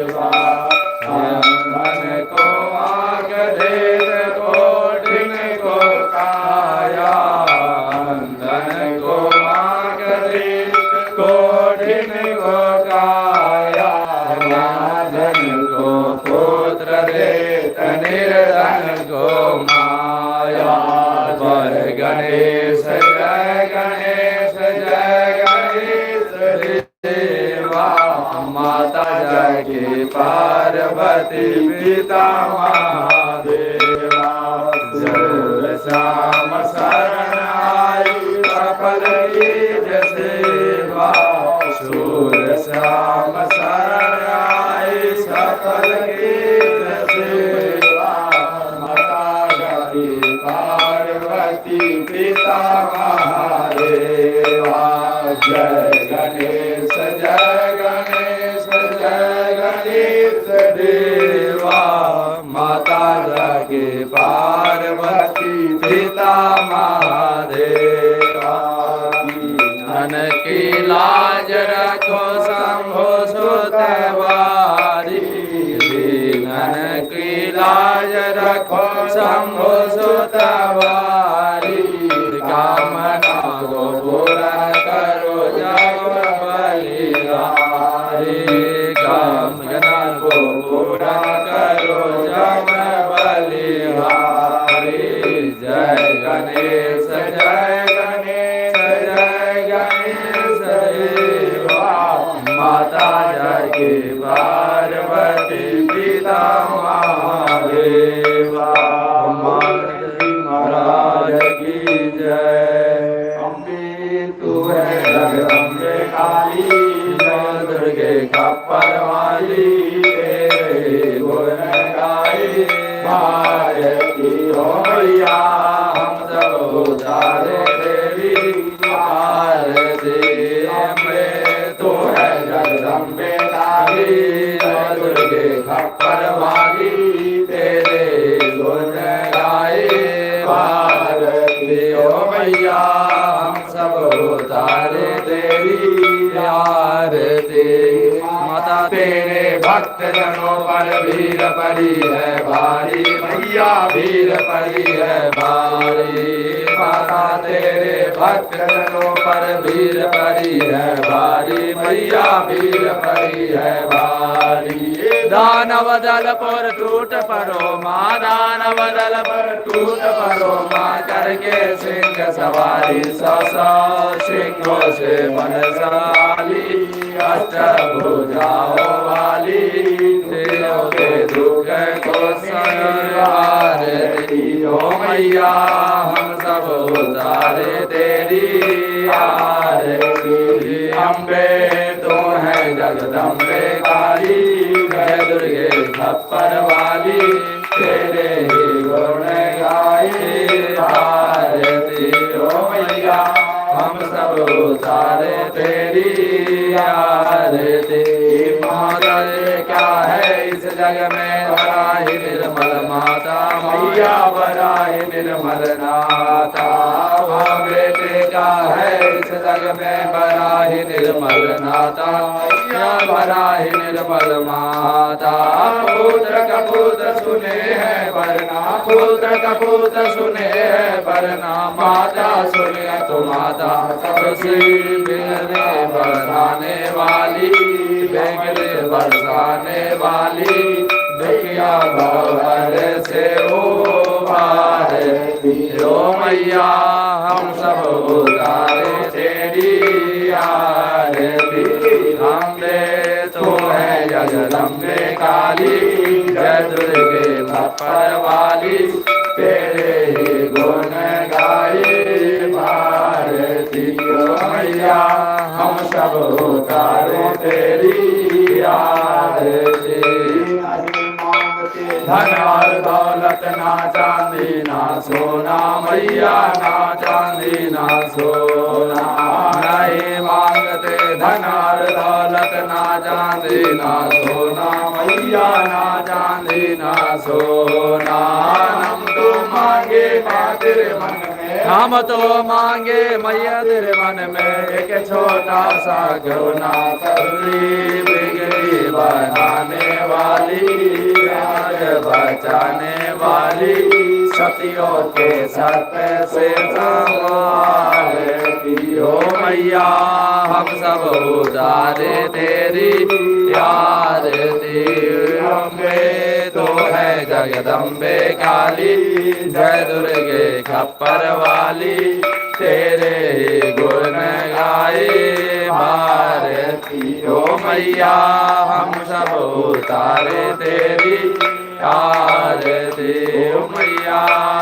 धन को आग देत कोटिन को काया, धन को आग देत कोटिन को काया, धन को पुत्र देत निर्धन को माया। पर गणेश जय गणेश जय गणेश देवा, माता जय पार्वती पिता महादेवा। जरूर श्याम शरण आई सफल कीज सेवा, शूर श्याम शरण आई सफल कीज सेवा। माता जय पार्वती पिता महादेवा। जय गणेश जय गणेश जय गणेश देवा, माता जय पार्वती पिता महादेवा। धन की लाज रखो शंभो सुतवारी, धन की लाज रखो शंभो सुतवारी। कामना को पूरा करो जग बलिहारी, कामना को पूरा करो जग बलिहारी। जय गणेश जय गणेश जय गणेश देवा, माता जय पार्वती पिता महादेवा। महाराज की जय। अम्बे तू है जगदम्बे काली, जय दुर्गे खप्पर वाली, तेरे गुण गाई भारती हो मैया। हम सब उतारे देवी आरती, अम्बे तू है जगदम्बे काली, जय दुर्गे खप्पर वाली, तेरे गुण गाए भारती हो मैया। हम सब उतारे तेरी आरती, माता तेरे भक्त जनों पर भीड़ पड़ी है भारी, मैया भीड़ पड़ी है भारी। माता तेरे भक्त जनों पर भीड़ पड़ी है भारी, मैया भीड़ पड़ी है भारी। दानव दल पर टूट पड़ो माँ, दानव दल पर टूट पड़ो माँ, करके सिंह सवारी। सौ सिंहों से बलशाली, अष्टभुजाओं वाली, तेरों के दुख को संहारती हो मैया। हम सब उतारे तेरी आरती, अम्बे तो है जगदम्बे काली, जय दुर्गे खप्पर वाली, तेरे ही गुण गाए भारती हो मैया। हम सब उतारे तेरी आरती, माता क्या है इस जग में बड़ा ही निर्मल माता, मैया बड़ा ही निर्मल नाता। बेटे का है इस जग में बड़ा ही निर्मल नाता, मैया बड़ा ही निर्मल माता। पुत्र कपूत सुने है वरना, पुत्र कपूत सुने है वरना, माता सुने तो माता खुशी बिगड़े बरसाने वाली, बिगड़े बरसाने वाली, दुखिया भवर से उबारती हो मैया। हम सब उतारे तेरी आरती, अम्बे तो है जगदम्बे काली, जय दुर्गे खप्पर वाली, तेरे ही गुण गाए भारती हो मैया। हम सब उतारे तेरी आरती। धन और दौलत ना चांदी ना सोना मैया, ना चांदी ना सोना नहीं मांगते। धन और दौलत ना चांदी ना सोना मैया, ना चांदी ना सोना। हम तो मांगे तेरे मन में, हम तो मांगे मैया तेरे मन में एक छोटा सा गौना करी, बिगड़ी बनाने वाली राज बचाने वाली, सतियों के सत्य से संभालती हो मैया। हम सब उतारे तेरी आरती, अम्बे तो है जगदम्बे काली, जय दुर्गे खप्पर वाली, तेरे ही गुण गाए भारती हो मैया। हम सब उतारे तेरी आरती हो मैया।